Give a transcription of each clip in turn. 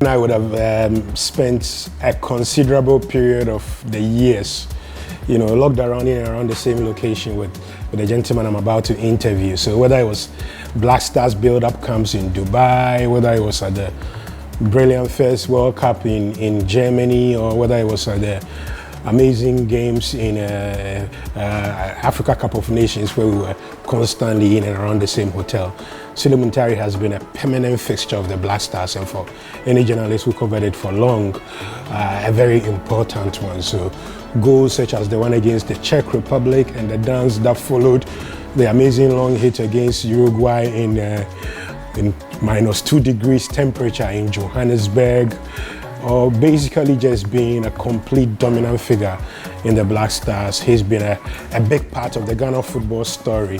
I would have spent a considerable period of the years, locked around in and around the same location with the gentleman I'm about to interview. So whether it was Black Stars build-up camps in Dubai, whether it was at the brilliant first World Cup in Germany, or whether it was at the amazing games in Africa Cup of Nations, where we were constantly in and around the same hotel. Sulley Muntari has been a permanent fixture of the Black Stars, and for any journalist who covered it for long, a very important one. So goals such as the one against the Czech Republic and the dance that followed, the amazing long hit against Uruguay in -2 degrees temperature in Johannesburg, or basically just being a complete dominant figure in the Black Stars. He's been a big part of the Ghana football story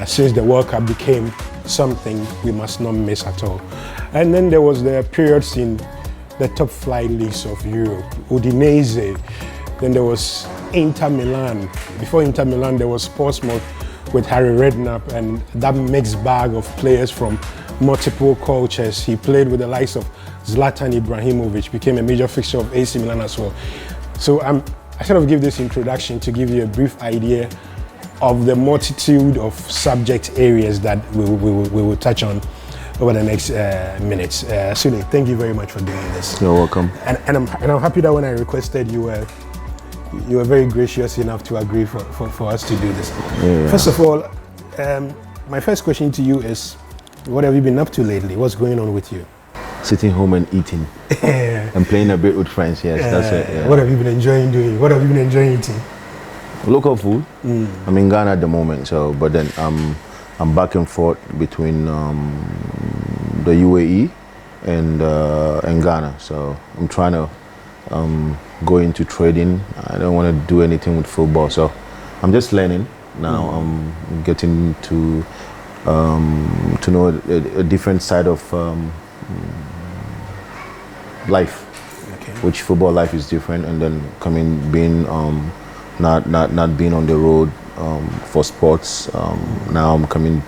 since the World Cup became something we must not miss at all. And then there was the periods in the top flight leagues of Europe, Udinese, then there was Inter Milan. Before Inter Milan, there was Portsmouth with Harry Redknapp and that mixed bag of players from multiple cultures. He played with the likes of Zlatan Ibrahimovic, became a major fixture of AC Milan as well. So I sort of give this introduction to give you a brief idea of the multitude of subject areas that we will touch on over the next minutes. Sulley, thank you very much for doing this. You're welcome. And I'm happy that when I requested, you were very gracious enough to agree for us to do this. Yeah. First of all, my first question to you is, what have you been up to lately? What's going on with you? Sitting home and eating. And playing a bit with friends, yes, that's it. Yeah. What have you been enjoying doing? What have you been enjoying eating? Local food. I'm in Ghana at the moment, but then I'm back and forth between the UAE and Ghana. So I'm trying to go into trading. I don't want to do anything with football, so I'm just learning now. I'm getting to know a different side of life, which football life is different, and then being not being on the road for sports. Now I'm coming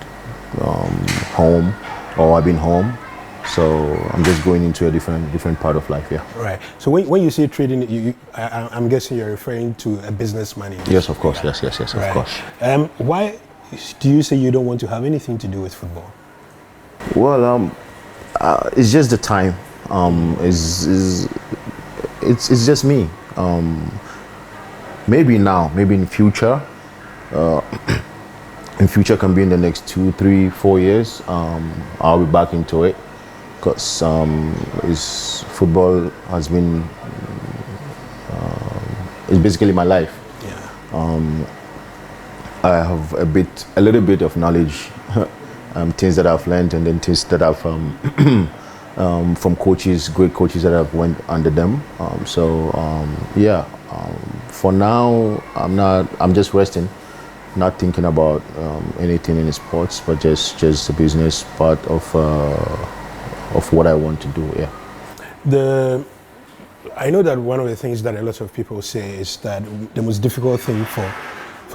home, or I've been home, so I'm just going into a different part of life. Yeah. Right. So when you say trading, I'm guessing you're referring to a businessman. Yes, of course. Yes, right. Of course. Why do you say you don't want to have anything to do with football? Well, it's just the time. It's just me. Maybe now, maybe in future. In future can be in the next 2, 3, 4 years. I'll be back into it, because football has been it's basically my life. Yeah. I have a little bit of knowledge, things that I've learned, and then things that I've from coaches, great coaches that I've went under them. For now, I'm just resting, not thinking about anything in sports, but just the business part of what I want to do. Yeah. I know that one of the things that a lot of people say is that the most difficult thing for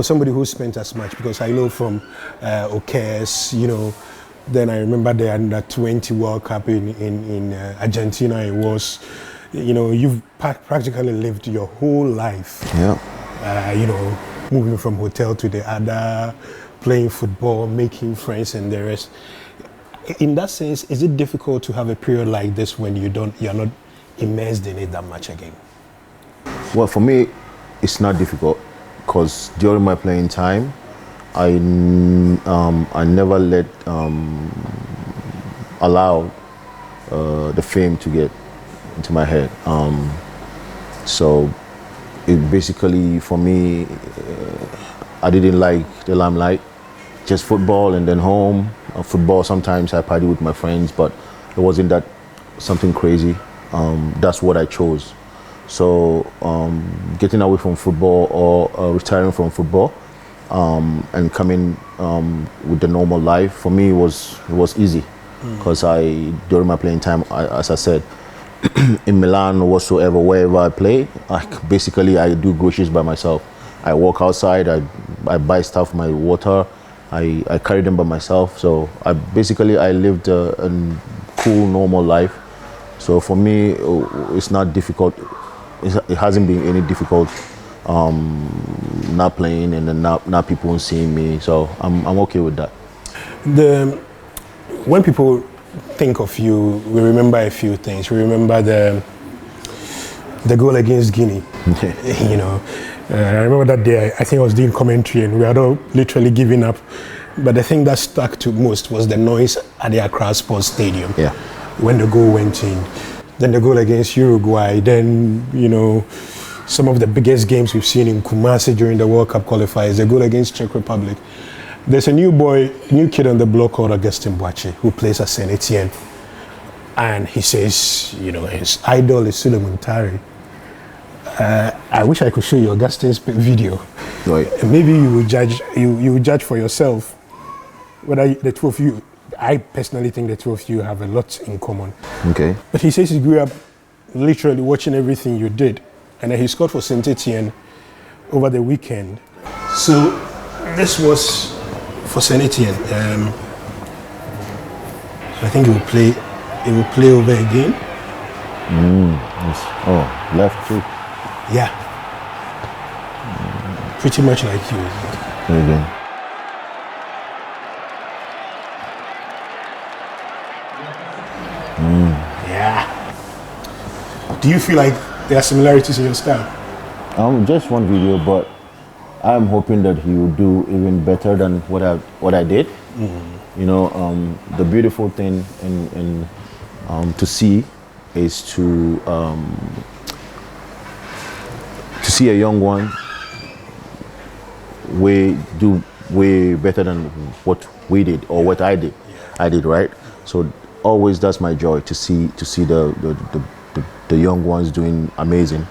somebody who spent as much, because I know from OKS, then I remember the under-20 World Cup in Argentina. It was, you've practically lived your whole life. Yeah. Moving from hotel to the other, playing football, making friends, and the rest. In that sense, is it difficult to have a period like this when you're not immersed in it that much again? Well, for me, it's not difficult, because during my playing time, I never allowed the fame to get into my head. So it basically, for me, I didn't like the limelight. Just football, and then home. Football, sometimes I party with my friends, but it wasn't that something crazy. That's what I chose. So getting away from football, or retiring from football, and coming with the normal life, for me it was easy, because during my playing time, as I said, in Milan or whatsoever, wherever I play, I do groceries by myself. I walk outside, I buy stuff, my water, I carry them by myself. So I lived a cool, normal life, So for me, it's not difficult. It hasn't been any difficult not playing and then not people seeing me. So I'm okay with that. When people think of you, we remember a few things. We remember the goal against Guinea. You know, I remember that day. I think I was doing commentary, and we had all literally giving up. But the thing that stuck to most was the noise at the Accra Sports Stadium. Yeah. When the goal went in. Then the goal against Uruguay. Then, you know, some of the biggest games we've seen in Kumasi during the World Cup qualifiers. The goal against Czech Republic. There's a new kid on the block called Augustin Boache, who plays at Saint Etienne. And he says, you know, his idol is Sulley Muntari. I wish I could show you Augustin's video. Right. Maybe you will judge. You will judge for yourself whether the two of you. I personally think the two of you have a lot in common. Okay. But he says he grew up literally watching everything you did, and then he scored for Saint Etienne over the weekend. So this was for Saint Etienne. I think he will play. He will play over again. Yes. Oh, left too. Yeah. Pretty much like you. Again. Yeah. Do you feel like there are similarities in your style? Just one video, but I'm hoping that he will do even better than what I did. You know, the beautiful thing in to see is to see a young one do way better than what we did or what I did. I did, right? So always that's my joy to see the young ones doing amazing,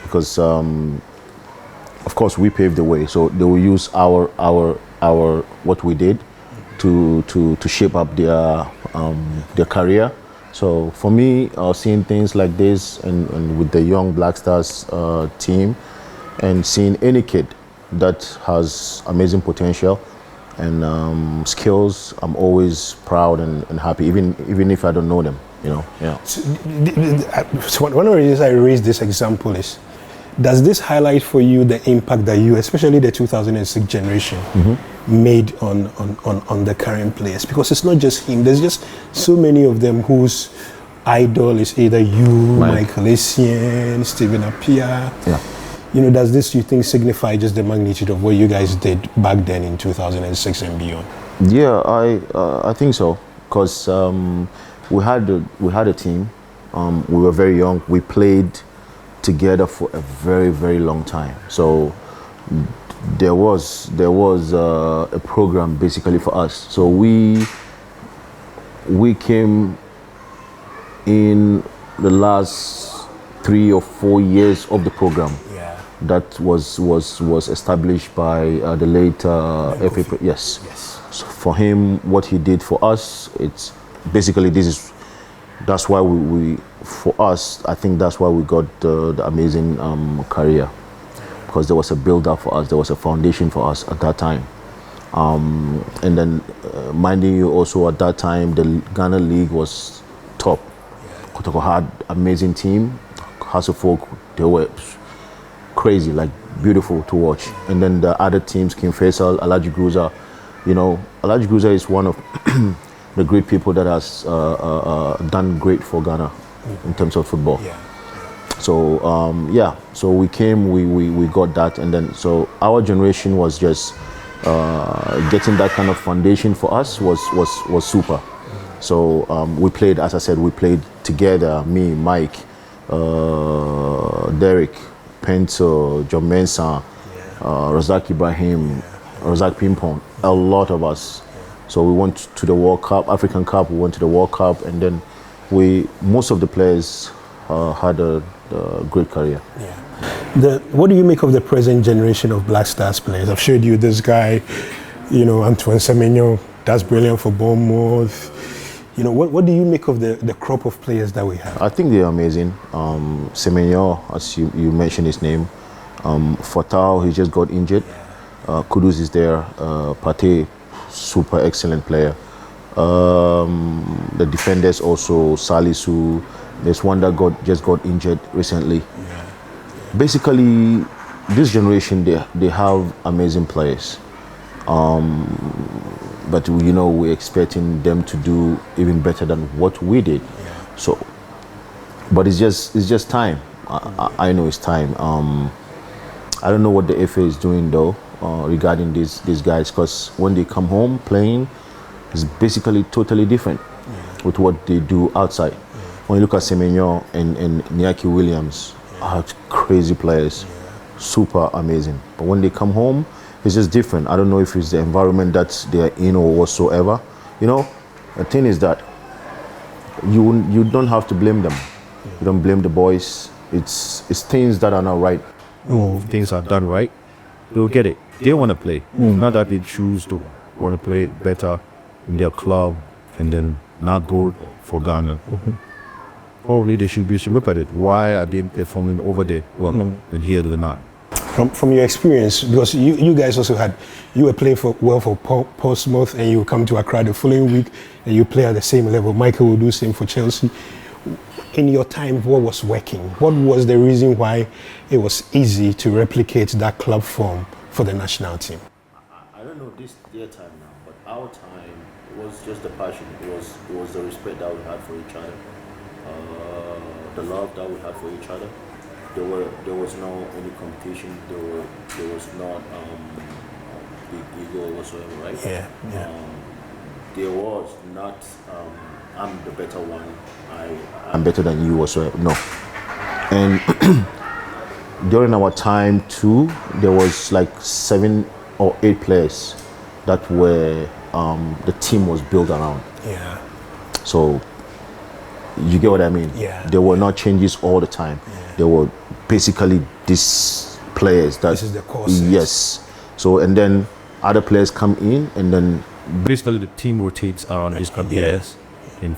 because of course we paved the way, so they will use our what we did to shape up their career. So for me, seeing things like this and with the young Black Stars team, and seeing any kid that has amazing potential and skills, I'm always proud and happy, even if I don't know them, you know. Yeah. So one of the reasons I raised this example is, does this highlight for you the impact that you, especially the 2006 generation, made on the current players? Because it's not just him. There's just so many of them whose idol is either you, Michael Essien, Stephen Appiah. Yeah. You know, does this, you think, signify just the magnitude of what you guys did back then in 2006 and beyond? Yeah, I think so, because we had a team. We were very young. We played together for a very, very long time. So there was a program basically for us. So we came in the last 3 or 4 years of the program. Yeah. That was established by the late FA. Yes. So for him, what he did for us, it's basically that's why we for us, I think that's why we got the amazing career, because there was a build-up for us, there was a foundation for us at that time. And then, minding you also at that time, the Ghana League was top. Kotoko had amazing team. Hasselfolk, they were crazy, like beautiful to watch. And then the other teams, King Faisal, Alhaji Guza, you know, Alhaji Guza is one of the great people that has done great for Ghana in terms of football. Yeah. So so we came, we got that, and then so our generation was just getting that kind of foundation for us was super. So we played, as I said, we played together, me, Mike, Derek, Pento, John Mensah, Razak Ibrahim, Razak Pimpon, a lot of us. So we went to the World Cup, African Cup, we went to the World Cup, and then most of the players had a great career. Yeah. What do you make of the present generation of Black Stars players? I've showed you this guy, you know, Antoine Semenyo, that's brilliant for Bournemouth. You know, what do you make of the crop of players that we have? I think they're amazing. Semenyo, as you mentioned his name, Fatau, he just got injured. Kudus is there, Pate, super excellent player. The defenders also, Salisu, There's one that just got injured recently. Basically, this generation, they have amazing players. But we're expecting them to do even better than what we did. So, but it's just time. I know it's time. I don't know what the FA is doing though regarding these guys, because when they come home playing, it's basically totally different with what they do outside. When you look at Semenyo and Niaki Williams, are crazy players, super amazing. But when they come home, it's just different. I don't know if it's the environment that they're in or whatsoever. The thing is that you don't have to blame them. You don't blame the boys. It's things that are not right. If things are done right, they'll get it. They want to play. Not that they choose to want to play better in their club and then not go for Ghana. Probably they should look at it. Why are they performing over there? Well, and here they're not. From your experience, because you guys also you were playing for Portsmouth, and you come to Accra the following week and you play at the same level. Michael will do the same for Chelsea. In your time, what was working? What was the reason why it was easy to replicate that club form for the national team? I don't know their time now, but our time was just the passion. It was the respect that we had for each other, the love that we had for each other. There was no any competition. There was not big ego whatsoever, right? Yeah. There was not. I'm the better one. I'm better than you whatsoever. No. And during our time too, there was like 7 or 8 players that were the team was built around. Yeah. So you get what I mean? Yeah. There were not changes all the time. Yeah. There were basically these players that. This is the course. Yes. So and then other players come in, and then basically the team rotates around these players. And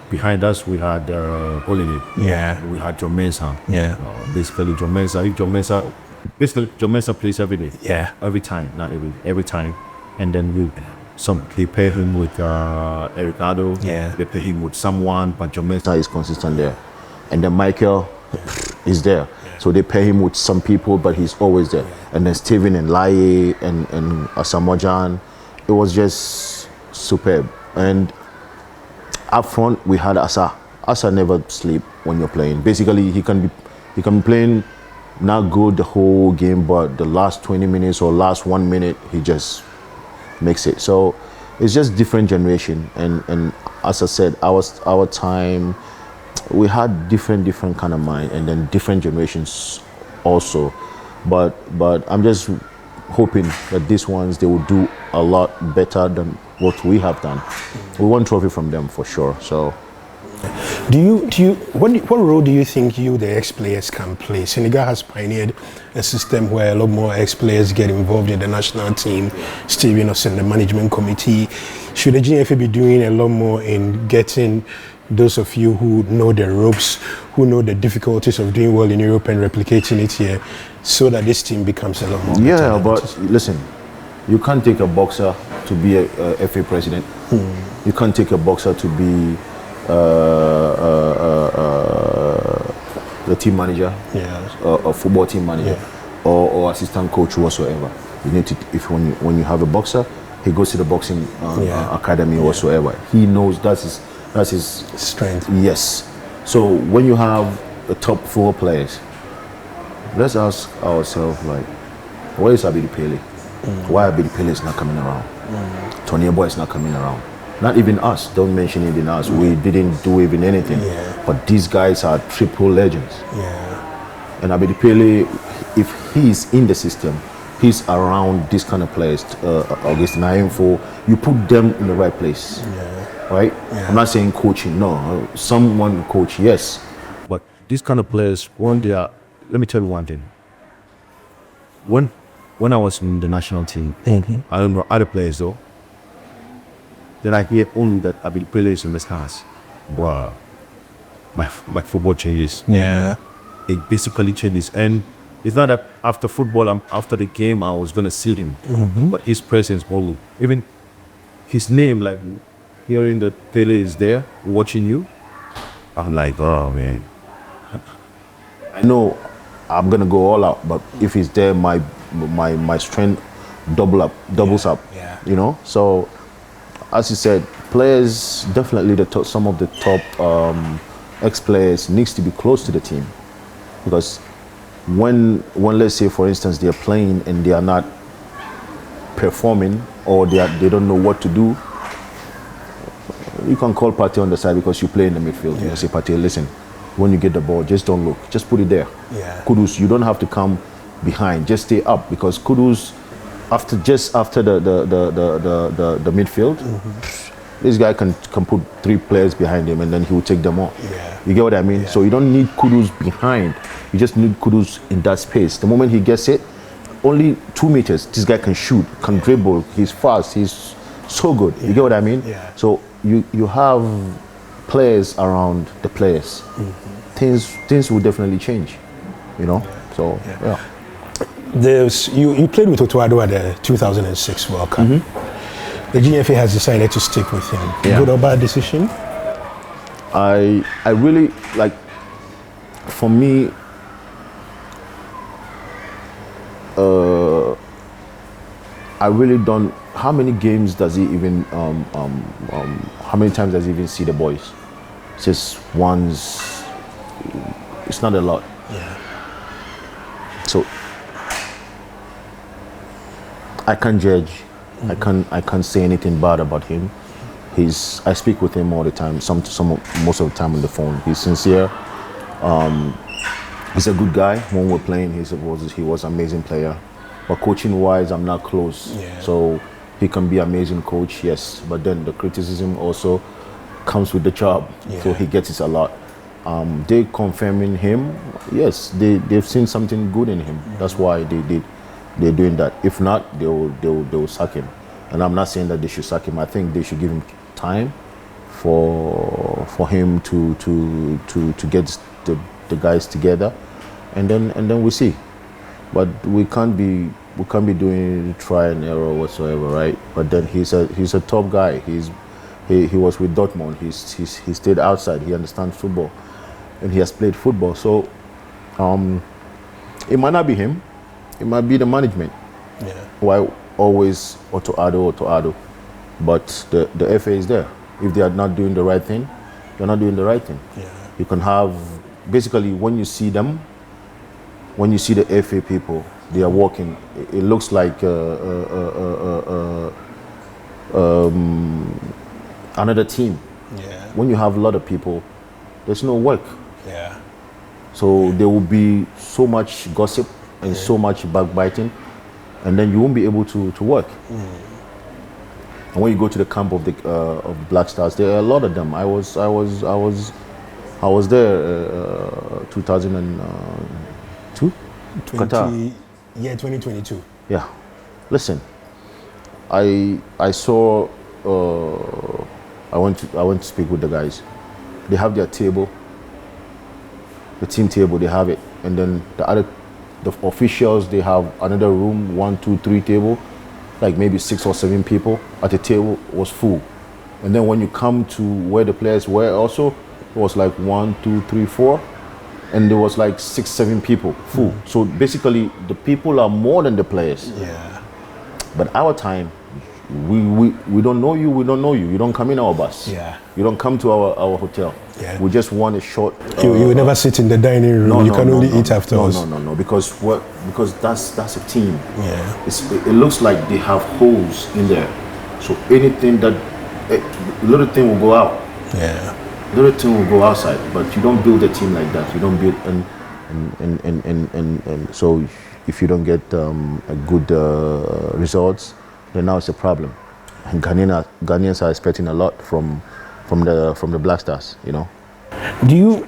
behind us we had Olivier. Yeah. We had John Mensah. Yeah. Basically John Mensah plays every day. Yeah. Every time, not every time. And then they pair him with Ericado. Yeah. They pair him with someone, but John Mensah is consistent there. And then Michael is there. Yeah. So they pair him with some people, but he's always there. Yeah. And then Steven and Laye and Asamoah. It was just superb. And up front we had Asa. Asa never sleep when you're playing. Basically he can be playing not good the whole game, but the last 20 minutes or last 1 minute he just makes it. So it's just different generation, and as I said, our time we had different kind of mind, and then different generations also. But I'm just hoping that these ones they will do a lot better than what we have done. We won trophy from them for sure. So what role do you think the ex-players can play? Senegal has pioneered a system where a lot more ex-players get involved in the national team. Stephen was in the management committee. Should the GFA be doing a lot more in getting those of you who know the ropes, who know the difficulties of doing well in Europe and replicating it here, so that this team becomes a lot more better? Yeah, but listen, you can't take a boxer to be a FA president. You can't take a boxer to be the team manager, a football team manager, or assistant coach whatsoever. You need to, when you have a boxer, he goes to the boxing academy whatsoever. He knows that's his strength. Yes. So when you have the top 4 players, let's ask ourselves, like, where is Abedi Pele? Why Abedi Pele is not coming around? Tony Boy is not coming around. Not even us. Don't mention even us. We didn't do even anything. But these guys are triple legends. And Abedi Pele, if he's in the system, he's around this kind of players. Augustine Info, you put them in the right place. Right? I'm not saying coaching. No, someone coach. Yes. But these kind of players, when they are, let me tell you one thing. When I was in the national team, I don't know other players though. Then I hear only that Abedi Pele is in the stars. Wow, my football changes. It basically changes, and it's not that after football, after the game, I was gonna see him, but his presence, even his name, like hearing that Pele is there watching you, I'm like, oh man. I know I'm gonna go all out, but if he's there, my strength doubles up. Yeah. You know. So, as you said, players definitely some of the top ex-players needs to be close to the team, because when let's say for instance they're playing and they are not performing, or they don't know what to do, you can call Partey on the side because you play in the midfield. You say, Partey, listen, when you get the ball, just don't look, just put it there. Kudus, you don't have to come behind, just stay up, because Kudus, after the midfield, this guy can put 3 players behind him and then he will take them on. You get what I mean? So you don't need Kudus behind, you just need Kudus in that space. The moment he gets it, only 2 meters, this guy can shoot, can dribble, he's fast, he's so good. You get what I mean? So you have players around the players. Things will definitely change, you know? So, yeah. You played with Otuado at the 2006 World Cup. The GFA has decided to stick with him. Good or bad decision? I really, like, for me, I really don't. How many games does he even? How many times does he even see the boys? Just once. It's not a lot. So I can't judge. I can't say anything bad about him. I speak with him all the time. Most of the time on the phone. He's sincere. He's a good guy. When we're playing, he was an amazing player. But coaching wise, I'm not close. So he can be an amazing coach, yes. But then the criticism also comes with the job. So he gets it a lot. They confirming him, yes. They've seen something good in him. That's why they're doing that. If not, they will sack him. And I'm not saying that they should sack him. I think they should give him time for him to get the guys together, and then we see. But we can't be doing try and error whatsoever, right? But then he's a top guy. He was with Dortmund. He stayed outside. He understands football, and he has played football. So it might not be him. It might be the management. Why always Otuado? But the FA is there. If they are not doing the right thing, they're not doing the right thing. You can have, basically, when you see them, when you see the FA people, they are walking, it looks like another team. When you have a lot of people, there's no work. So there will be so much gossip and so much backbiting, and then you won't be able to work. And when you go to the camp of the Black Stars, there are a lot of them. I was there 2002, Qatar. 2022. Yeah, listen, I saw. I went to speak with the guys. They have their table, the team table. They have it, and then the officials, they have another room, 1, 2, 3 table, like maybe 6 or 7 people at the table was full. And then when you come to where the players were also, it was like 1, 2, 3, 4, and there was like 6, 7 people full. So basically the people are more than the players. But our time, we don't know you, You don't come in our bus. You don't come to our hotel. We just want a short. You will never sit in the dining room. You can only eat afterwards. No. Because that's a team. It looks like they have holes in there. So anything little thing will go out. Little thing will go outside. But you don't build a team like that. You don't build and so if you don't get a good results, then now it's a problem. And Ghanaians are expecting a lot from the Black Stars, you know. Do you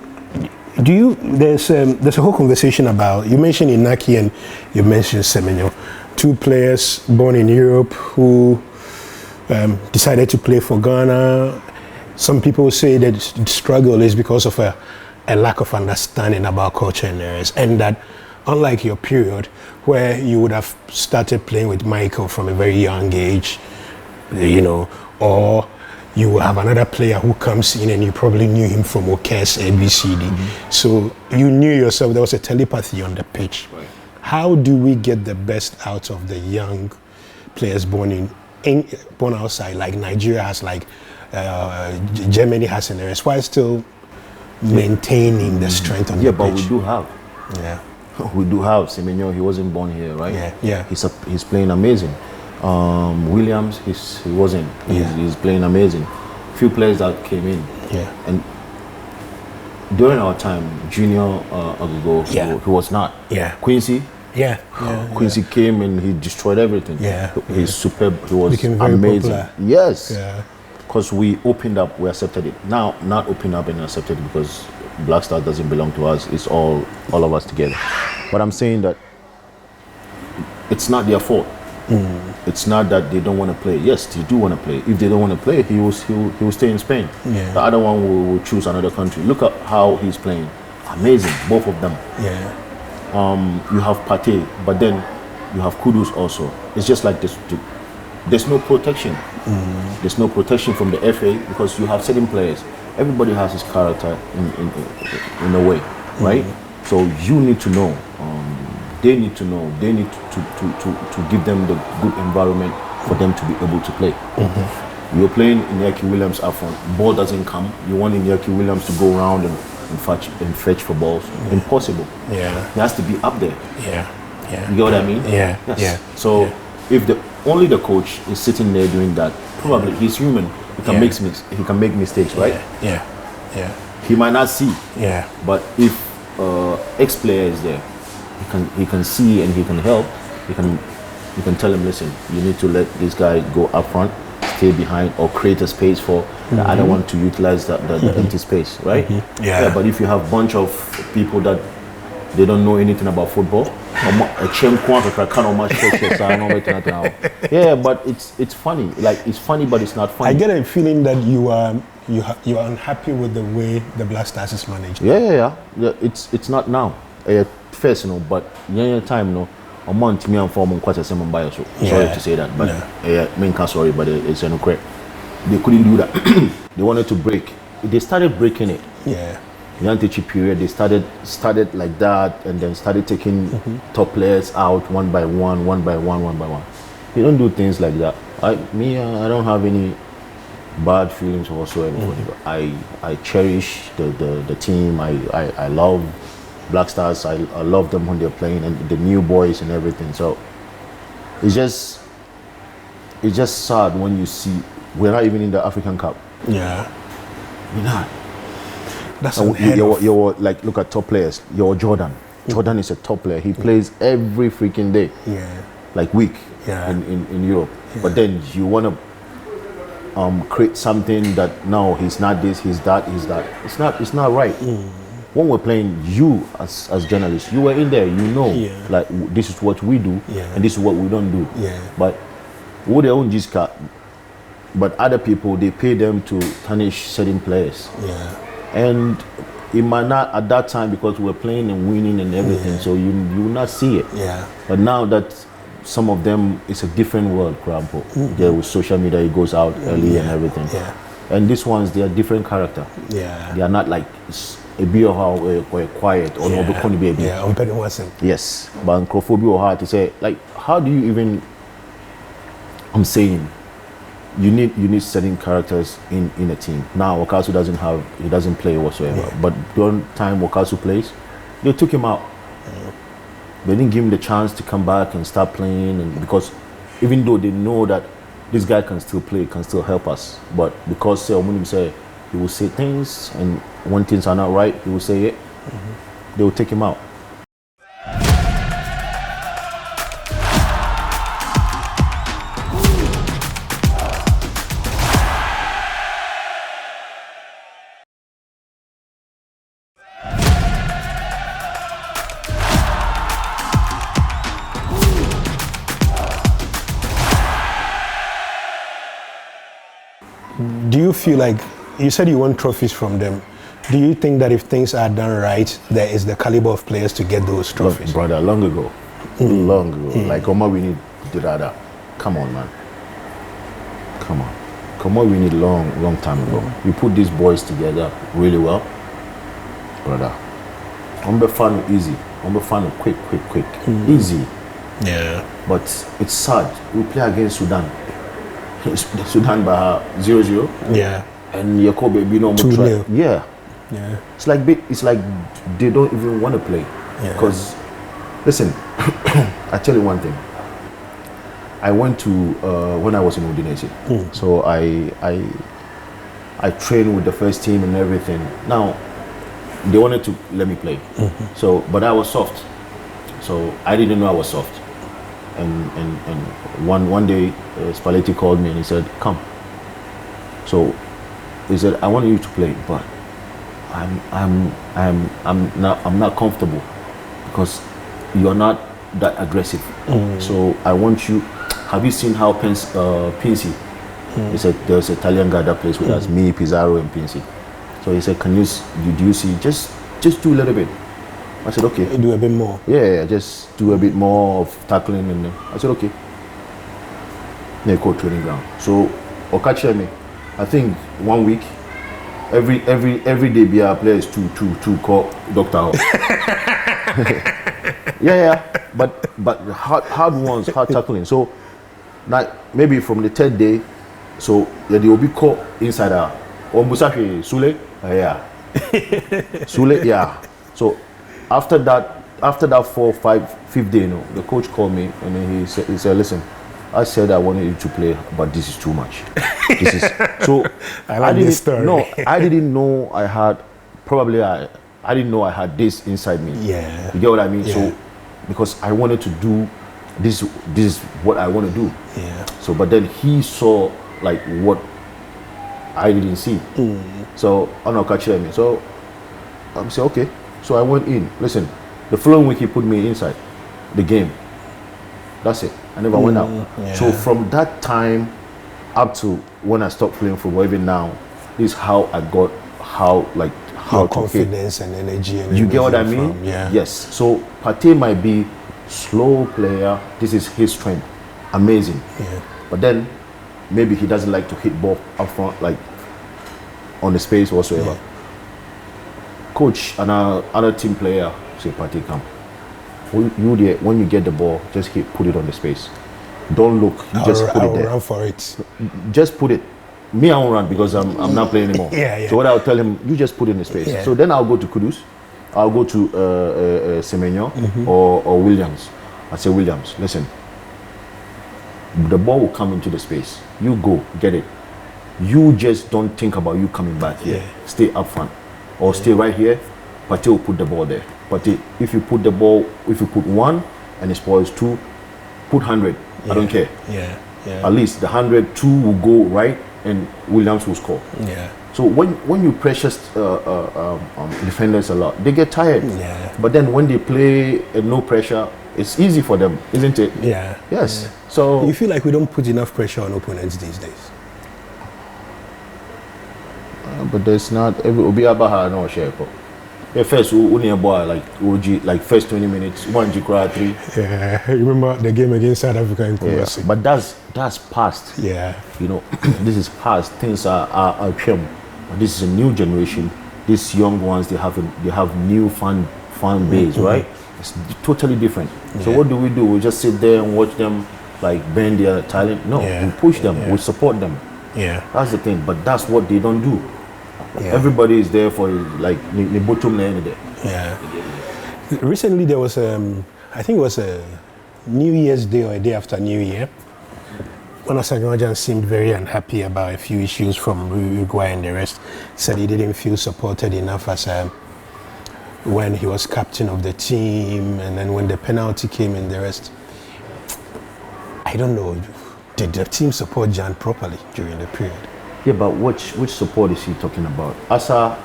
there's a whole conversation about, you mentioned Inaki and you mentioned Semenyo, 2 players born in Europe who decided to play for Ghana. Some people say that the struggle is because of a lack of understanding about culture and areas, and that unlike your period where you would have started playing with Michael from a very young age, you know, or you will have another player who comes in and you probably knew him from OKS, ABCD. So you knew yourself, there was a telepathy on the pitch. Right. How do we get the best out of the young players born outside, like Nigeria has, like Germany has in the rest, while still maintaining the strength on the pitch? But we do have. Yeah. We do have Semenyo. He wasn't born here, right? Yeah. He's playing amazing. Williams, he wasn't. He's playing amazing. Few players that came in. Yeah. And during our time, Junior Agogo, he was not. Yeah. Quincy. Yeah. Quincy came and he destroyed everything. Yeah. He's superb. He was became very amazing. popular. Yes. Yeah. Because we opened up, we accepted it. Now, not open up and accepted it because Black Stars doesn't belong to us. It's all of us together. But I'm saying that it's not their fault. It's not that they don't want to play. Yes, they do want to play. If they don't want to play, he will stay in Spain. Yeah. The other one will choose another country. Look at how he's playing. Amazing, both of them. Yeah. You have Pate, but then you have Kudus also. It's just like this. There's no protection. There's no protection from the FA because you have certain players. Everybody has his character in a way, right? So you need to know. They need to know. They need to give them the good environment for them to be able to play. You're playing Iñaki Williams up front. Ball doesn't come. You want Iñaki Williams to go around and fetch for balls. Impossible. Yeah. He has to be up there. Yeah. You get what I mean? Yeah. Yes. Yeah. So if only the coach is sitting there doing that, probably he's human. He can make mistakes, right? Yeah. He might not see. Yeah. But if ex-player is there, he can see and he can help. You can tell him, listen, you need to let this guy go up front, stay behind, or create a space for the other one to utilize the empty space, right? Yeah. But if you have a bunch of people that they don't know anything about football, yeah, but it's funny. Like, it's funny, but it's not funny. I get a feeling that you are unhappy with the way the Black Stars is managed. Yeah. It's not now. First, but time, a month me and form quite a same bias. Sorry to say that, but main sorry, but it's no correct. They couldn't do that. They wanted to break. They started breaking it. Yeah. The anti-chip period, they started like that, and then started taking top players out one by one. You don't do things like that. I don't have any bad feelings whatsoever. I cherish the team. I love Black Stars. I love them when they're playing, and the new boys and everything. So it's just sad when you see we're not even in the African Cup. Yeah. We're not. That's you're like, look at top players. You're Jordan. Jordan is a top player. He plays every freaking day. Yeah. Like week. Yeah. In Europe. Yeah. But then you want to create something that no, he's not this, he's that. It's not right. When we're playing, you as journalists, you were in there. You know, like this is what we do, and this is what we don't do. Yeah. But who their own Jiska. But other people, they pay them to tarnish certain players. Yeah. And it might not at that time because we're playing and winning and everything, so you will not see it. Yeah. But now that some of them, it's a different world, Krampo. There with social media, it goes out early and everything. Yeah. And these ones, they are different character. Yeah. They are not like a beer or quiet or no be baby. Yeah, I'm betting wasn't. Yes. But Nkrophobia or hard to say, like, how do you even? I'm saying. You need certain characters in a team. Now Wakasu doesn't play whatsoever. Yeah. But during time Wakasu plays, they took him out. They didn't give him the chance to come back and start playing, and because even though they know that this guy can still play, can still help us, but because Omunim say he will say things, and when things are not right, he will say it. They will take him out. Do you feel like, you said you want trophies from them, do you think that if things are done right, there is the caliber of players to get those trophies? Look, brother, long ago. Like Omar, we need Dirada. Come on, man. Come come on, we need long time ago. You put these boys together really well, brother. I'm be fun easy. I'm be fun quick. Easy. Yeah. But it's sad. We play against Sudan. Sudan by 0-0. Yeah. And Yakobe be no more try. Yeah. It's like they don't even want to play. Because listen, I tell you one thing. I went to when I was in Udinese. So I trained with the first team and everything. Now they wanted to let me play. So but I was soft. So I didn't know I was soft. And one day Spalletti called me and he said, "Come." So he said, "I want you to play, but I'm not comfortable because you're not that aggressive. So I want you. Have you seen how Pincy? He said there's an Italian guy that plays with us, me, Pizarro, and Pincy. So he said, do you see? Just do a little bit." I said, "Okay." Do a bit more. Yeah, just do a bit more of tackling, and I said, "Okay." They called training ground. So Okache me, I think 1 week, every day be our players to call Doctor. yeah, but hard ones, hard tackling. So now maybe from the third day, so they will be caught inside our Ombusashi Sulley, yeah, Sulley, yeah. So after that 4, 5, 5th day, the coach called me and then he said, "Listen, I said I wanted you to play, but this is too much." This is so. I like this story. No, I didn't know I had. Probably I didn't know I had this inside me. Yeah. You get what I mean? Yeah. So because I wanted to do this is what I want to do. Yeah. So but then he saw like what I didn't see. So I know catch me. So I said, okay. So I went in. Listen, the following week he put me inside the game. That's it. I never went out. Yeah. So from that time up to when I stopped playing football, even now, is how I got how Your to confidence and energy. And you get what I mean? Yeah. Yes. So Partey might be slow player. This is his strength. Amazing. Yeah. But then maybe he doesn't like to hit ball up front, like on the space whatsoever. Yeah. Coach and other team player say, "Partey, come. When you get the ball, just put it on the space. Don't look. Just put it there. Run for it. Just put it. Me, I won't run because I'm not playing anymore." Yeah. So what I'll tell him, you just put it in the space. Yeah. So then I'll go to Kudus, I'll go to Semenyo or Williams. I say, "Williams, listen. The ball will come into the space. You go get it. You just don't think about you coming back here. Yeah. Stay up front or stay right here. Partey will put the ball there. Partey, if you put 1 and it spoils 2, put 100. I don't care. Yeah. At least the 102 will go right and Williams will score." Yeah. So when you pressure defenders a lot, they get tired. Yeah. But then when they play no pressure, it's easy for them, isn't it? Yeah. Yes. Yeah. So You feel like we don't put enough pressure on opponents these days? but there's not every Obiabaha no share. Yeah, first we boy like OG like first 20 minutes, 1 Jikra 3. Yeah. Remember the game against South Africa in Kumasi? But that's past. Yeah. You know, this is past. Things are chum. This is a new generation. These young ones, they have new fan base, right? It's totally different. So what do? We just sit there and watch them like bend their talent? No, we push them, we support them. Yeah. That's the thing. But that's what they don't do. Yeah. Everybody is there for like the bottom line there. Yeah. Recently there was I think it was a New Year's Day or a day after New Year. When Osagyinwajan seemed very unhappy about a few issues from Uruguay and the rest. Said he didn't feel supported enough as when he was captain of the team, and then when the penalty came and the rest. I don't know, did the team support Jan properly during the period? Yeah, but which support is he talking about? Asa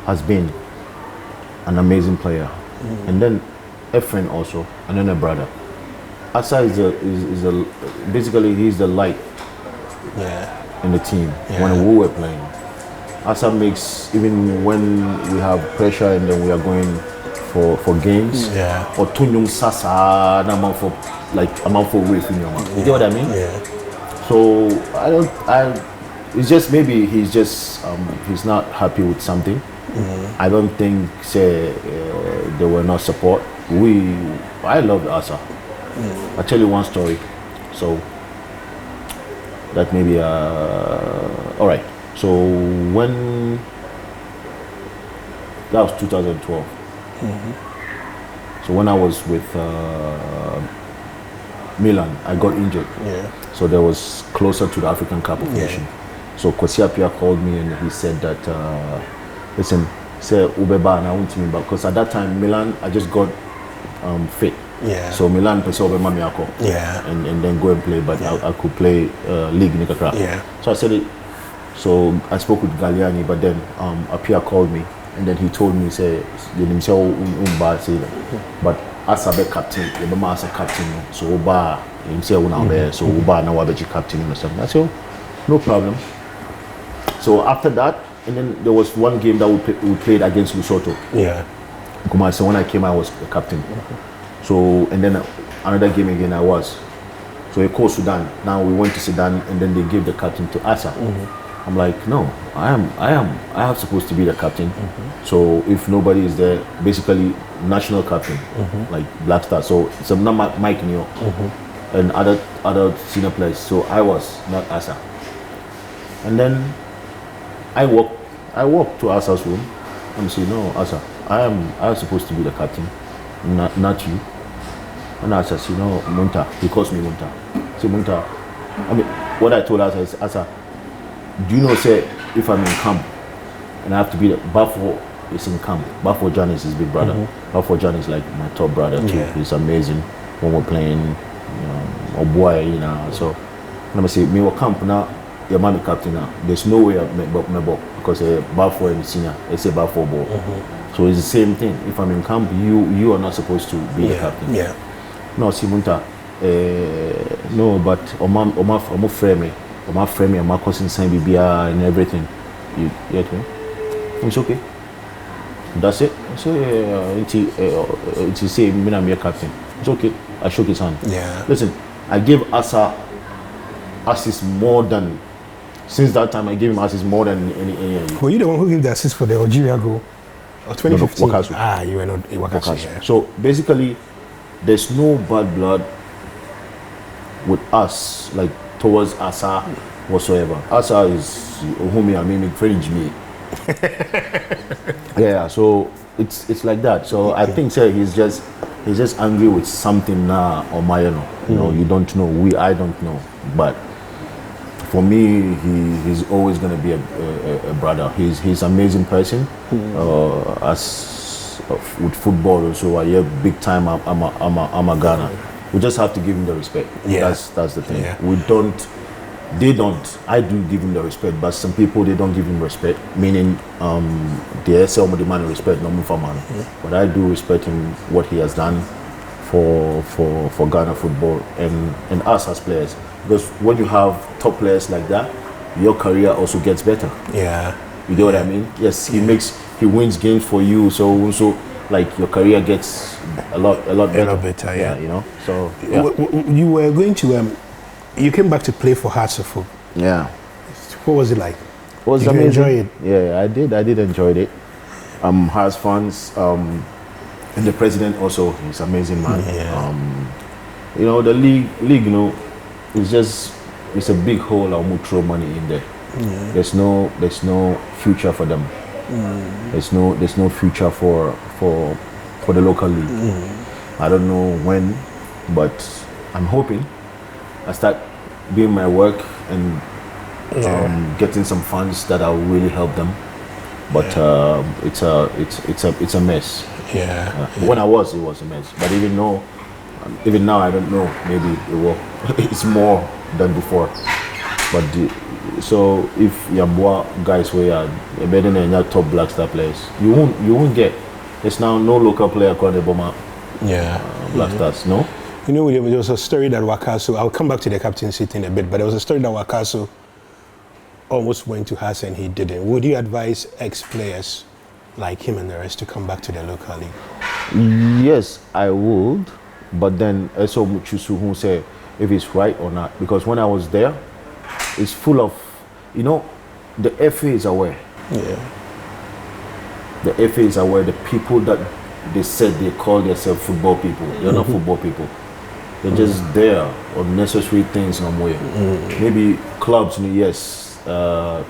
has been an amazing player, and then Efren also, and then a brother. Asa is basically he's the light in the team when we were playing. Asa makes, even when we have pressure and then we are going for games, or Tunyung Sasa, I'm for way. You know what I mean? Yeah. So it's just maybe he's not happy with something. I don't think there were no support. I loved Asa. I'll tell you one story. So that maybe all right. So when that was 2012. So when I was with Milan, I got injured. Yeah. So that was closer to the African Cup of Nations. So Kwesi Appiah called me and he said that, listen, say Ubeba and I want me back, because at that time Milan, I just got fit. Yeah. So Milan pese Ubeba Miako. Yeah. And then go and play, but I could play league in Nikakra. Yeah. So I said it. So I spoke with Galliani, but then Appiah called me and then he told me, say, but as a captain, the as a captain, so Uba himself now there, so Uba now I captain or something. I said, no problem. So after that, and then there was one game that we played against Lesotho. Yeah. So when I came, I was the captain. So and then another game again I was. So he called Sudan. Now we went to Sudan and then they gave the captain to Asa. I'm like, no, I am supposed to be the captain. So if nobody is there, basically national captain, like Black Star. So it's not Mike Neo and other senior players. So I was not Asa. And then I walked to Asa's room and say, no, Asa, I am supposed to be the captain, not you. And Asa said, no, Munta. He calls me Munta. Say Munta. I mean, what I told Asa is, Asa, do you know, say, if I'm in camp and I have to be there, Bafo is in camp. Bafo John is his big brother. Bafo John is like my top brother too. He's amazing when we're playing, or boy, you know. So, let me say, me will camp now, your mommy captain now. There's no way I'm because Bafo and senior, they say Bafo ball. So it's the same thing. If I'm in camp, you are not supposed to be the captain. Yeah. No, Simunta, no, but Oma frame me. My friend and my cousin sign BBR and everything. You get me? It's okay. That's it. So it's say me I'm your captain. It's okay. I shook his hand. Yeah. Listen, I gave Asa assist more than since that time. I gave him assist more than any. Were you the one who gave the assist for the Algeria goal? Or 2015? No, you were not Wakasu. Yeah. So basically, there's no bad blood with us, like towards Asa whatsoever. Asa is whom I mean fringe me. Yeah, so it's like that. So I think he's just angry with something now or Mayano. You know, you don't know. I don't know. But for me, he's always gonna be a brother. He's an amazing person. As with football also, I have big time. I'm a Ghana. We just have to give him the respect. Yeah. That's the thing. Yeah. They don't. I do give him the respect, but some people they don't give him respect. Meaning, they say the man respect, no move for man. But I do respect him what he has done for Ghana football and us as players. Because when you have top players like that, your career also gets better. Yeah. You know what I mean? Yes, he wins games for you. So like your career gets a lot better. A lot better, yeah. You know. So yeah. You were going to you came back to play for Hartlepool. Yeah. What was it like? It was Did amazing. you enjoy it? Yeah, I did enjoy it. Has fans, and the president also, he's an amazing man. Yeah. You know, the league, you know, it's a big hole. I will throw money in there. Yeah. There's no future for them. There's no future for the local league. I don't know when, but I'm hoping I start doing my work and getting some funds that will really help them. But it's a mess. Yeah. When it was a mess. But even now I don't know. Maybe it will. It's more than before. But so if Yambua guys were better than your top Black Star players, you won't get. There's now no local player called the Boma. Black Stars. No. You know, William, there was a story that Wakasu, I'll come back to the captaincy in a bit, but there was a story that Wakasu almost went to Hasa and he didn't. Would you advise ex-players like him and the rest to come back to the local league? Yes, I would, but then also choose who say if it's right or not. Because when I was there, is full of, you know, the FA is aware. Yeah. The FA is aware. The people that they said they call themselves football people, they're not football people. They're just there, unnecessary things somewhere. Maybe clubs in the yes,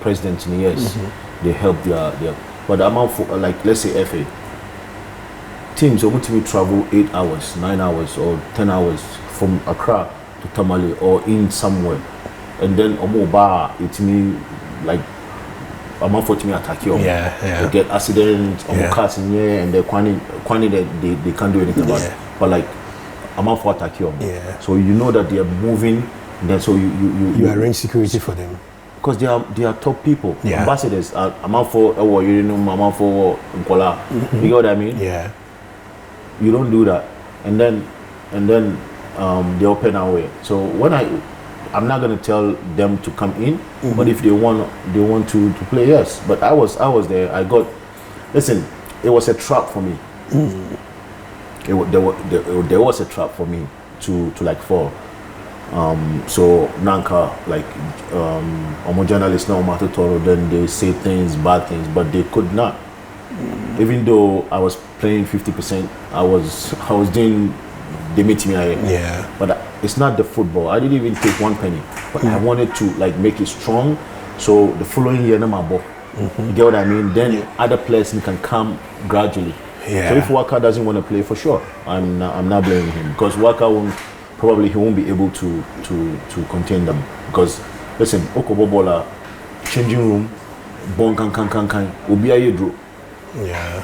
presidents in the yes, they help their. But the amount for, like, let's say FA, teams are going to travel 8 hours, 9 hours, or 10 hours from Accra to Tamale or in somewhere, and then Omoba, it means like I'm unfortunately attack you. They get accidents, cars in here, and they're quantity that they can't do anything about it. But like I'm out for attack you. So you know that they are moving, and then so you arrange security for them. Because they are top people. Ambassadors. I'm out for I'm out for Nkola. You know what I mean? Yeah. You don't do that, and then they open our way. So when I'm not gonna tell them to come in, but if they want to play, yes. But I was there. Listen, it was a trap for me. There was a trap for me to like fall. So Nanka, like journalists now matter Toro, then they say bad things, but they could not. Even though I was playing 50%, I was doing. They meet me here. Yeah. But it's not the football. I didn't even take 1 penny. But I wanted to like make it strong. So the following year, you get what I mean? Then other players can come gradually. Yeah. So if Waka doesn't want to play, for sure, I'm not blaming him, because Waka won't be able to contain them. Because listen, Okobobola, changing room, bon kan obi ayedro. Yeah.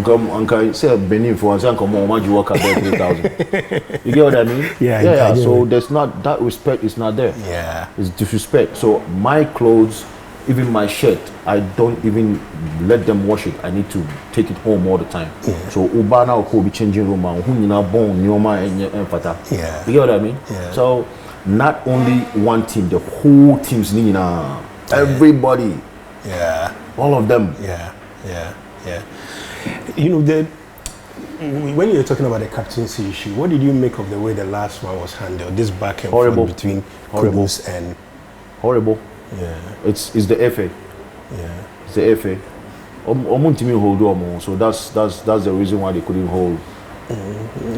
Uncle say Benin for us, Uncle Mohamed you work at 3,000. You get what I mean? Yeah. So there's not that respect is not there. Yeah. It's disrespect. So my clothes, even my shirt, I don't even let them wash it. I need to take it home all the time. So Ubana will be changing room and Yeah. You get what I mean? Yeah. So not only one team, the whole team's everybody. Yeah. All of them. Yeah. You know, when you're talking about the captaincy issue, what did you make of the way the last one was handled? This back and forth between Kudus and horrible. Yeah. It's the FA. Yeah. It's the FA. So that's the reason why they couldn't hold.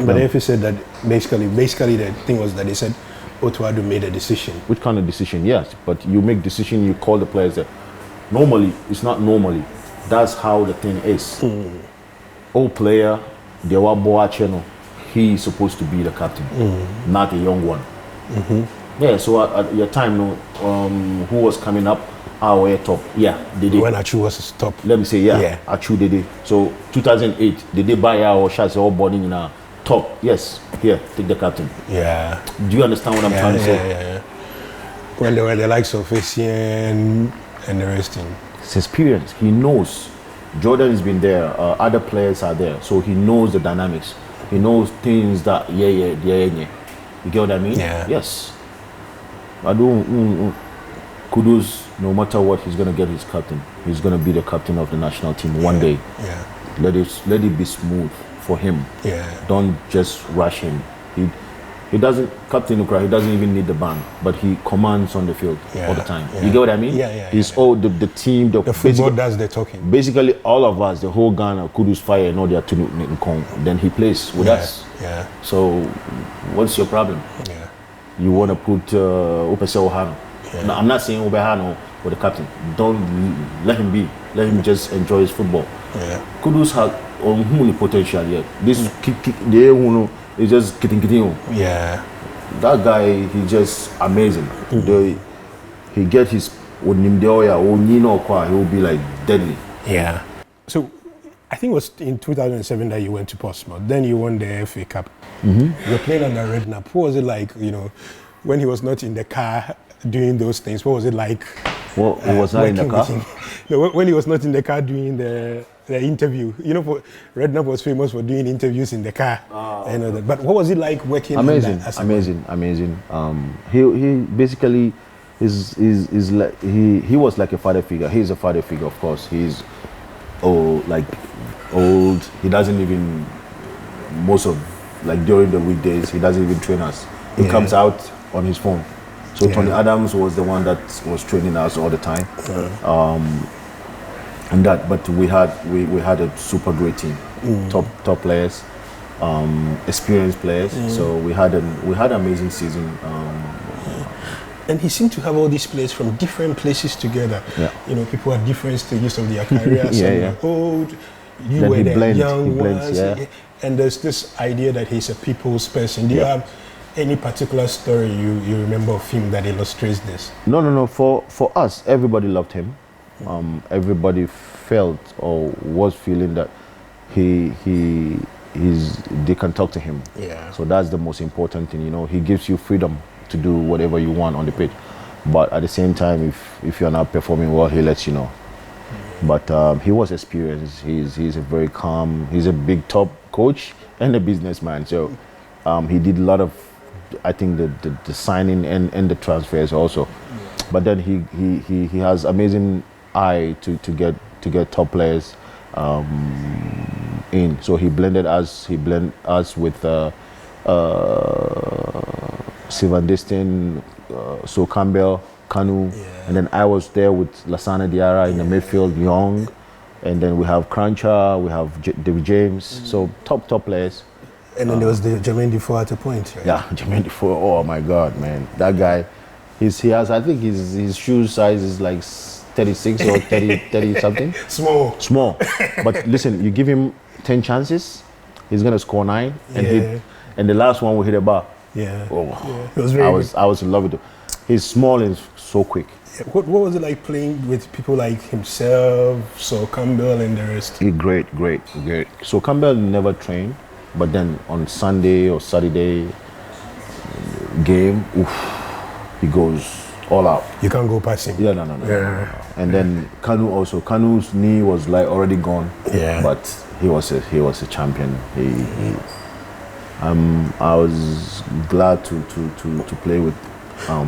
But the FA said that basically the thing was that they said Otuado made a decision. Which kind of decision? Yes, but you make decision. You call the players there. Normally, it's not normally. That's how the thing is. Old player, they were Boacheno. He is supposed to be the captain, not a young one. Yeah. So at your time, who was coming up? Our top. Yeah, they did. When Achu was top. Let me say, Achu did it. So 2008, did they buy our shots all burning in our top? Yes. Here, take the captain. Yeah. Do you understand what I'm trying to say? Yeah. When they were the likes of Essien and the rest in. It's experience. He knows. Jordan has been there. Other players are there, so he knows the dynamics. He knows things that You get what I mean? Yeah. Yes. I don't. Kudus, no matter what, he's gonna get his captain. He's gonna be the captain of the national team one day. Yeah. Let it be smooth for him. Yeah. Don't just rush him. He doesn't, Captain Ukra, he doesn't even need the band, but he commands on the field all the time. You get what I mean? Yeah. He's all the team, the football does the talking. Basically, all of us, the whole Ghana, Kudus Fire, and all their team, then he plays with us. Yeah. So, what's your problem? Yeah. You want to put Upese Ohano. No, I'm not saying Obehano for the captain. Don't let him be. Let him just enjoy his football. Yeah. Kudus has only potential yet. This is just getting. Yeah. That guy, he's just amazing. He get his Onimdeoya, he will be like deadly. Yeah. So I think it was in 2007 that you went to Portsmouth. Then you won the FA Cup. You're playing under Redknapp. What was it like, when he was not in the car doing those things? What was it like? Well, he was not in the car? No, when he was not in the car doing the interview. Redknapp was famous for doing interviews in the car. But what was it like working? Amazing. He basically is like he was like a father figure. He's a father figure, of course. He's old. He doesn't even during the weekdays he doesn't even train us. He comes out on his phone. So Tony Adams was the one that was training us all the time. And that, but we had a super great team, top players, experienced players. So we had an amazing season. And he seemed to have all these players from different places together. Yeah. You know, people at different stages of their careers. Some were old, you Then were he the blends, young he blends, ones. yeah. And there's this idea that he's a people's person. Do you have any particular story you remember of him that illustrates this? No. For us, everybody loved him. Everybody felt or was feeling that they can talk to him. Yeah. So that's the most important thing. You know, he gives you freedom to do whatever you want on the pitch, but at the same time, if you're not performing well, he lets you know. But he was experienced. He's a very calm. He's a big top coach and a businessman. So he did a lot of, I think, the signing and the transfers also. But then he has amazing eye to get top players in. So he blended us. He blended us with Sylvain Destin, So Campbell, Kanu, and then I was there with Lassana Diarra in the midfield, Young, and then we have Cruncher, we have David James. So top players. And then there was the Jermaine Defoe at a point, right? Yeah, Jermaine Defoe. Oh my God, man, that guy. He has, I think his shoe size is like 36 or 30 something. Small. But listen, you give him 10 chances, he's gonna score 9 and hit. And the last one will hit a bar. Yeah. Oh, yeah. It was very I was in love with him. He's small and so quick. Yeah. What was it like playing with people like himself, So Campbell, and the rest? Great. So Campbell never trained, but then on Sunday or Saturday game, he goes all out. You can't go past him. Yeah, no. And then Kanu also. Kanu's knee was like already gone. Yeah. But he was a champion. I was glad to play with.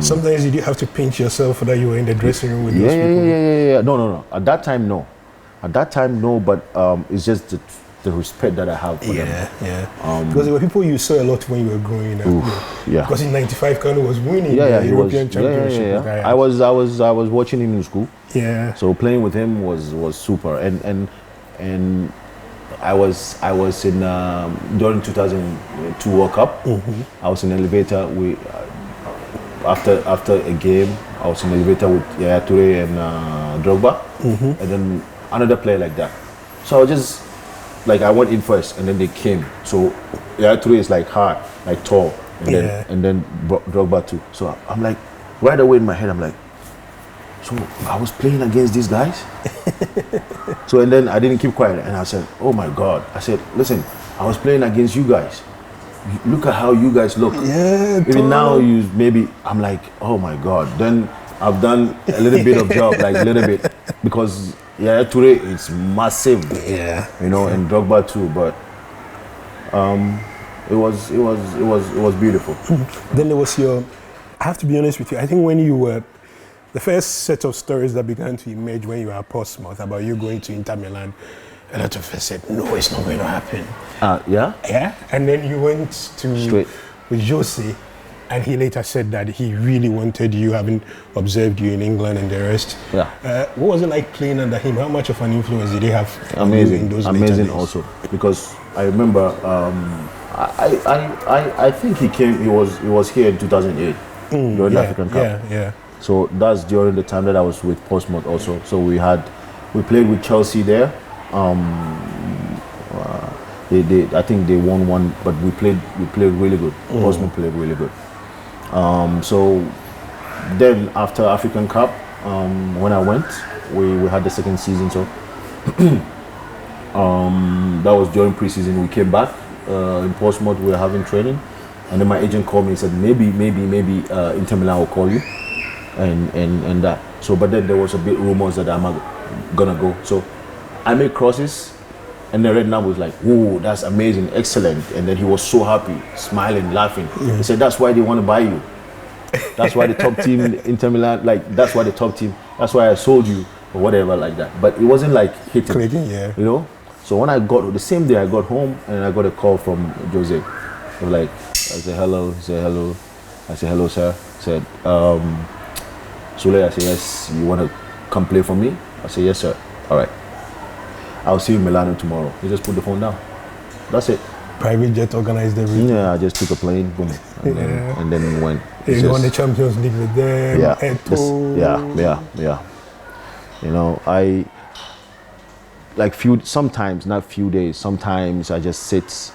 Sometimes you do have to pinch yourself that you were in the dressing room with those people. Yeah. No. At that time, no. But it's just the respect that I have for them. Yeah. Because there were people you saw a lot when you were growing up. Yeah. Because in '95, Kanu was winning the European Championship. Yeah. I was watching him in school. Yeah. So playing with him was super. And I was in during 2002 World Cup. I was in an elevator. After a game, I was in an elevator with Yaya Toure and Drogba, and then another player like that. So I was just like, I went in first, and then they came. So Yaya Toure is like hard, like tall, and then Drogba too. So I'm like, right away in my head, I'm like, so I was playing against these guys. So and then I didn't keep quiet, and I said, oh my God. I said, listen, I was playing against you guys. Look at how you guys look. Yeah. Even now, I'm like, oh my God. Then I've done a little bit of job, like a little bit, because Toure is massive. Yeah. You know, and Drogba too. But it was beautiful. Then there was I have to be honest with you. I think when you were the first set of stories that began to emerge when you were at Portsmouth about you going to Inter Milan, a lot of us said, no, it's not going to happen. Yeah? Yeah. And then you went Straight with Jose, and he later said that he really wanted you, having observed you in England and the rest. Yeah. What was it like playing under him? How much of an influence did he have on you in those later Amazing days? also. Because I remember, I think he was here in 2008 during the African Cup. Yeah. So that's during the time that I was with Portsmouth also. So we played with Chelsea there. I think they won one, but we played really good. Portsmouth played really good. So then after African Cup, when I went, we had the second season. So that was during preseason. We came back in Portsmouth. We were having training, and then my agent called me and said maybe Inter Milan will call you, and that. So but then there was a bit rumors that I'm gonna go. So I made crosses, and then Redknapp was like, "Whoa, that's amazing, excellent!" And then he was so happy, smiling, laughing. He said, "That's why they want to buy you. That's why the top team, Inter Milan, that's why the top team. That's why I sold you, or whatever, like that." But it wasn't like hitting, clicking, yeah. You know. So when I got the same day, I got home and I got a call from Jose. They were like, I said hello. He said hello. I said hello, sir. Said, Sulley, I said, yes, you want to come play for me? I said, yes, sir. All right. I'll see you in Milano tomorrow. He just put the phone down. That's it. Private jet organized everything. Yeah, I just took a plane, boom, and then went. You won the Champions League with them. Yeah. You know, I like sometimes, not few days, sometimes I just sit,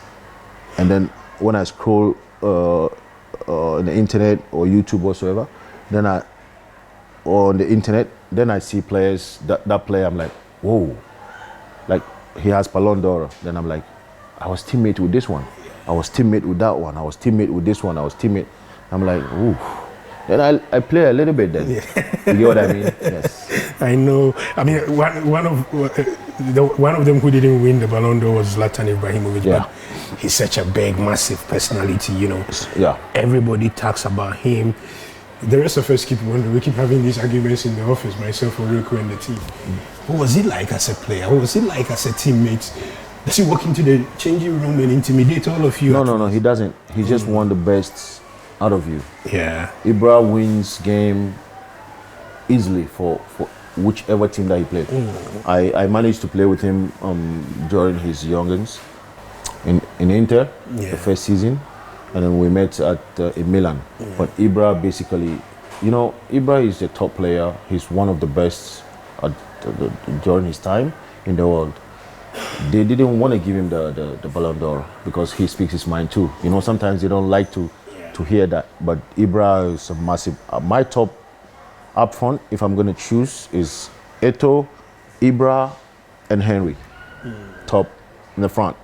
and then when I scroll on the internet or YouTube whatsoever, then or on the internet, then I see players, that player, I'm like, whoa, like he has Ballon d'Or. Then I'm like, I was teammate with this one. I was teammate with that one. I was teammate with this one. I was teammate. I'm like, ooh. Then I play a little bit then. Yeah. You get what I mean? Yes. I know. I mean, one of them who didn't win the Ballon d'Or was Zlatan Ibrahimovic. Yeah. But he's such a big, massive personality, you know. Yeah. Everybody talks about him. The rest of us keep wondering. We keep having these arguments in the office, myself, Oreko, and the team. What was it like as a player? What was it like as a teammate? Does he walk into the changing room and intimidate all of you? No, he doesn't. He just won the best out of you. Yeah. Ibra wins game easily for whichever team that he played. I managed to play with him during his youngins in Inter, the first season, and then we met in Milan. But Ibra basically, you know, Ibra is a top player. He's one of the best during his time in the world. They didn't want to give him the Ballon d'Or because he speaks his mind too. You know, sometimes they don't like to hear that. But Ibra is a massive. My top up front, if I'm going to choose, is Eto'o, Ibra, and Henry. Top in the front,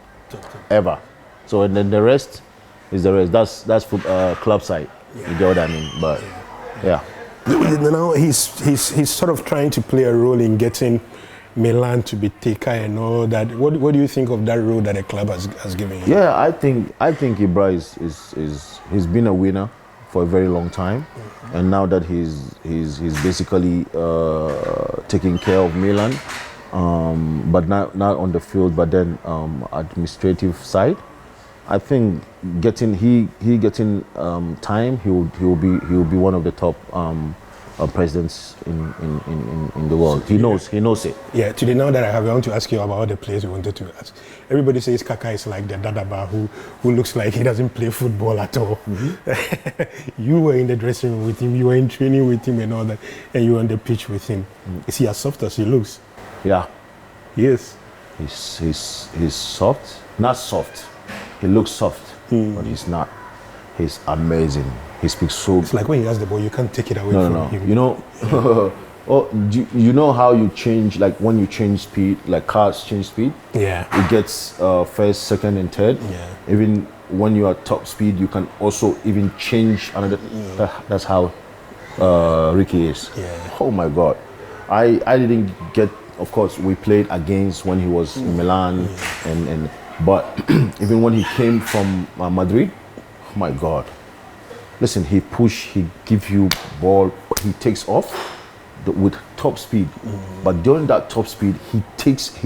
ever. So and then the rest is the rest. That's club side. You get what I mean? But yeah. Now he's sort of trying to play a role in getting Milan to be taker and all that. What do you think of that role that the club has given you? Yeah, I think Ibra he's been a winner for a very long time, and now that he's basically taking care of Milan, but not on the field, but then administrative side. I think getting time, he will be one of the top presidents in the world. He knows it. Yeah, today now that I want to ask you about all the players we wanted to ask. Everybody says Kaka is like the Dadaba who looks like he doesn't play football at all. You were in the dressing room with him, you were in training with him and all that, and you were on the pitch with him. Is he as soft as he looks? Yeah. He is. He's soft. Not soft. He looks soft, but he's not. He's amazing. He speaks so. It's like when he has the ball, you can't take it away from him. You know, you know how you change, like when you change speed, like cars change speed. Yeah. It gets first, second, and third. Yeah. Even when you are top speed, you can also even change another. That's how Ricky is. Yeah. Oh my God, I didn't get. Of course, we played against when he was in Milan, but even when he came from Madrid, oh my God. Listen, he gives you ball, he takes off with top speed. But during that top speed, he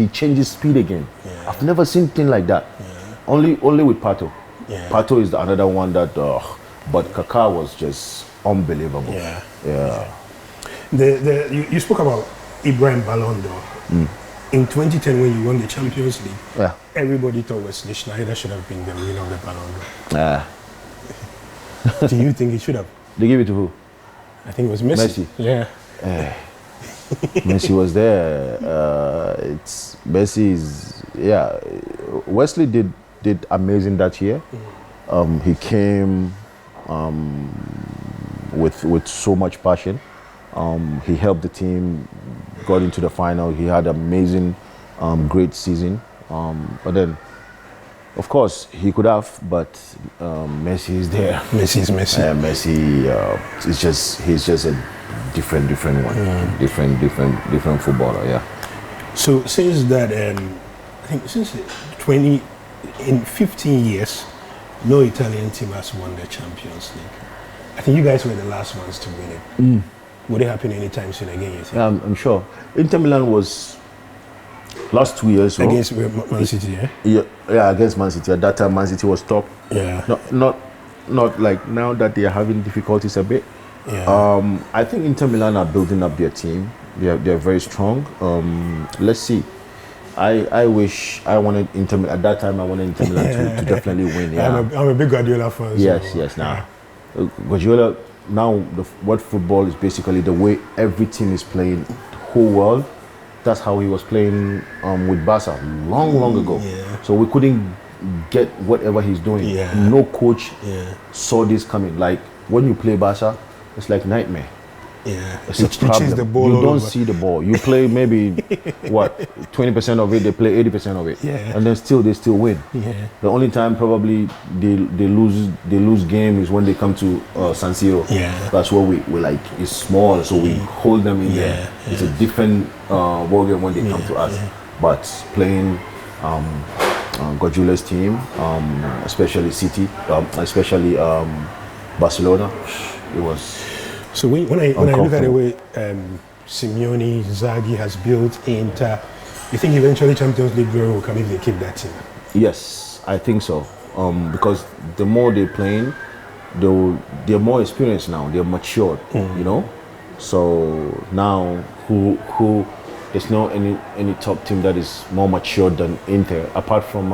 changes speed again. Yeah. I've never seen thing like that. Yeah. Only with Pato. Yeah. Pato is another one that, but Kaká was just unbelievable. Yeah. You spoke about Ibrahim Ballon d'Or. In 2010, when you won the Champions League, everybody thought Wesley Sneijder should have been the winner of the Ballon d'Or. Do you think he should have? They give it to who? I think it was Messi. Yeah. Messi was there. Wesley did amazing that year. He came with so much passion. He helped the team, got into the final. He had an amazing, great season. But then, of course, he could have, but Messi is there. Messi is Messi. Messi he's just a different one. Different footballer, yeah. So since that, I think since 15 years, no Italian team has won the Champions League. I think you guys were the last ones to win it. Would it happen anytime soon again, you think? Yeah, I'm sure. Inter Milan was last 2 years. Against Man City, Yeah, against Man City. At that time, Man City was top. Yeah. Not like now that they are having difficulties a bit. Yeah. I think Inter Milan are building up their team. They're very strong. Let's see. I wish I wanted Inter Milan at that time. I wanted Inter Milan to definitely win. Yeah. I'm a big Guardiola fan. Yes. Now, Guardiola. Now, what football is basically the way every team is playing, the whole world. That's how he was playing with Barca long ago. Yeah. So we couldn't get whatever he's doing. Yeah. No coach Yeah. saw this coming. Like when you play Barca, it's like nightmare. Yeah. It's You a problem. chase the ball You all don't over. see the ball. You play maybe what 20% of it. They play 80% of it. Yeah. And then they still win. Yeah. The only time probably they lose game is when they come to San Siro. Yeah. That's where we like it's small, so we hold them in there. Yeah. It's a different ball game when they come to us. But playing Guardiola's team, especially City, especially Barcelona, it was. So when I look at the way Simeone, Zaghi has built Inter, you think eventually Champions League glory will come if they keep that team? Yes, I think so. Because the more they're playing, they're more experienced now. They're matured, you know. So now, who there's no any top team that is more matured than Inter, apart from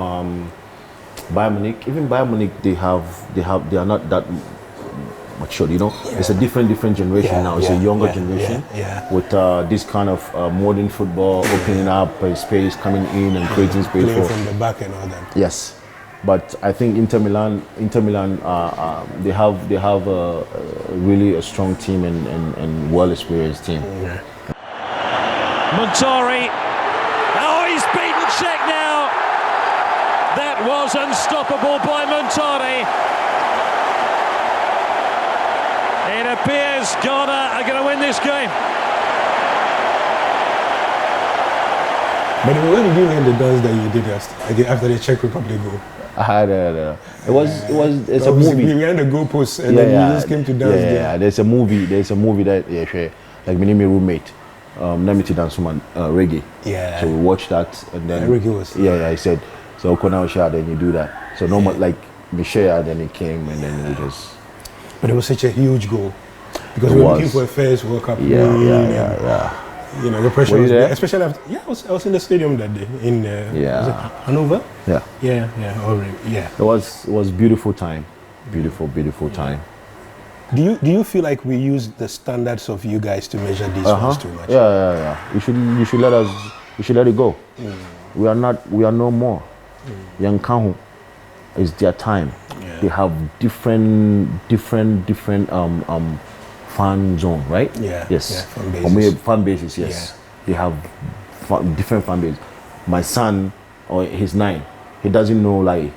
Bayern Munich. Even Bayern Munich, they are not that matured, you know. It's a different generation now. It's a younger generation with this kind of modern football, opening up space, coming in and creating space Playing for from the back and all that. Yes, but I think Inter Milan, they have really a strong team and well experienced team. Yeah. Muntari. Oh, he's beaten Czech now. That was unstoppable by Muntari. It appears Ghana are going to win this game. But when did you learn the dance that you did after the Czech Republic goal? I had it's a movie. We ran the goalpost and then you just came to dance there. Yeah, there's a movie that share. Like my roommate, Namiti Dansuman, reggae. Yeah. So we watched that and then reggae was. Yeah, he said, so Kona shot then you do that. So normal like we shared, then he came and then we just. But it was such a huge goal because we were looking for a first World Cup. Yeah. You know, the pressure Were you was there? there. Especially after, I was in the stadium that day in was it Hanover. Yeah. It was beautiful time, beautiful time. Do you feel like we use the standards of you guys to measure these ones too much? Yeah. You should let it go. We are no more. Young Kahu is their time. Yeah. They have different fan zone, right? Yeah. Yes. Yeah, fan bases. Yes. Yeah. They have different fan bases. My son, he's 9. He doesn't know like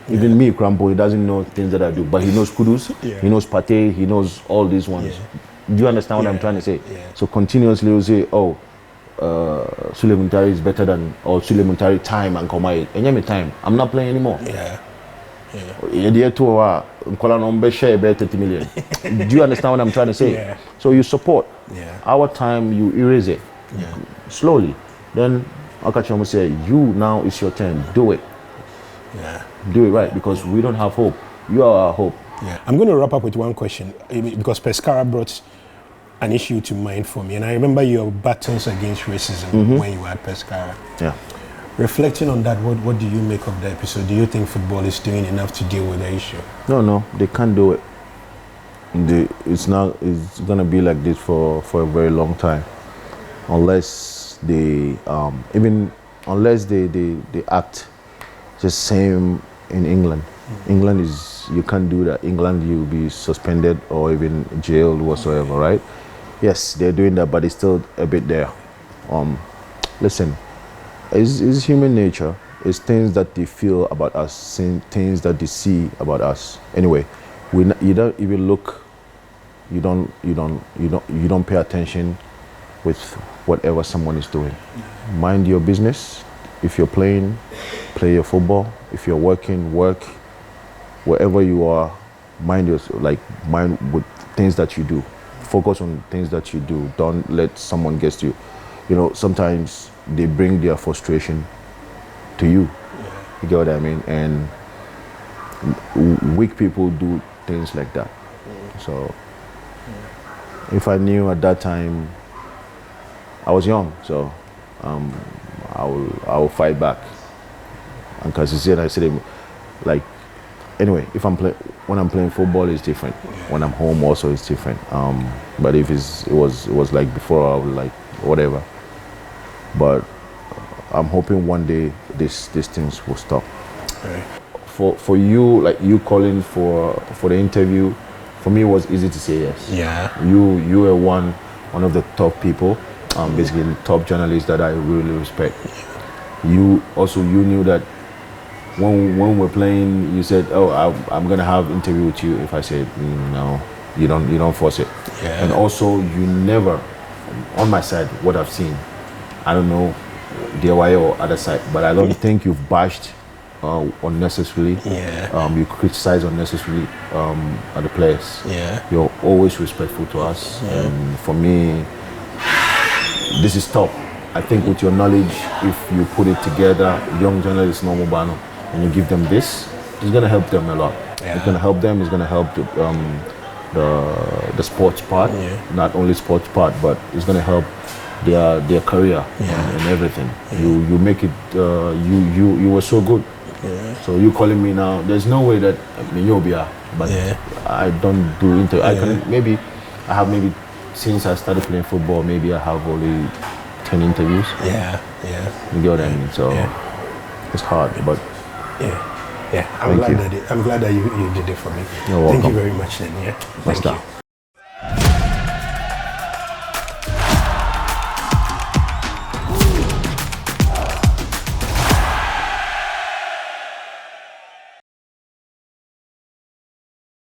even me, Crampo. He doesn't know things that I do, but he knows kudus. Yeah. He knows pate. He knows all these ones. Yeah. Do you understand what I'm trying to say? Yeah. So continuously we'll say, Sulley Muntari is better than or Sulley Muntari time and Komai. Any time, I'm not playing anymore. Yeah. Yeah. 30 million. Do you understand what I'm trying to say? Yeah. So you support. Yeah. Our time, you erase it. Yeah. Slowly. Then Akachomo say, you now it's your turn. Do it. Yeah. Do it right because we don't have hope. You are our hope. Yeah. I'm going to wrap up with one question because Pescara brought an issue to mind for me, and I remember your battles against racism when you were at Pescara. Yeah. Reflecting on that, what do you make of the episode? Do you think football is doing enough to deal with the issue? No, they can't do it. It's gonna be like this for a very long time, unless they act just same in England. England is you can't do that. England you'll be suspended or even jailed whatsoever, right? Yes, they're doing that, but it's still a bit there. Listen. It's human nature. It's things that they feel about us, things that they see about us. Anyway, you don't even look. You don't pay attention with whatever someone is doing. Mind your business. If you're playing, play your football. If you're working, work. Wherever you are, mind with things that you do. Focus on things that you do. Don't let someone get to you. You know, sometimes they bring their frustration to you. You get what I mean? And weak people do things like that. So if I knew at that time, I was young, so I will fight back. And because I said, like, anyway, if when I'm playing football, it's different. When I'm home, also it's different. But if it was like before, I was like whatever. But I'm hoping one day these things will stop. Right. For you, like you calling for the interview, for me it was easy to say yes. Yeah. You were one of the top people, basically the top journalists that I really respect. You knew that when we're playing, you said, "Oh, I'm gonna have interview with you." If I said no, you don't force it. Yeah. And also, you never, on my side, what I've seen, I don't know, DIY or other side, but I don't think you've bashed unnecessarily. Yeah. You criticize unnecessarily other players. Yeah. You're always respectful to us, and for me, this is top. I think with your knowledge, if you put it together, young journalists, normal Bano, and you give them this, it's going to help them a lot. Yeah. It's going to help them. It's going to help the sports part, not only sports part, but it's going to help their career and everything. You make it. You were so good. Yeah. So you calling me now? There's no way that you'll be but I don't do interview. I can maybe since I started playing football, maybe I have only 10 interviews. Yeah. You get what I mean? So it's hard, but I'm glad that you did it for me. You're welcome. Thank you very much then. Yeah. Thank Thank you.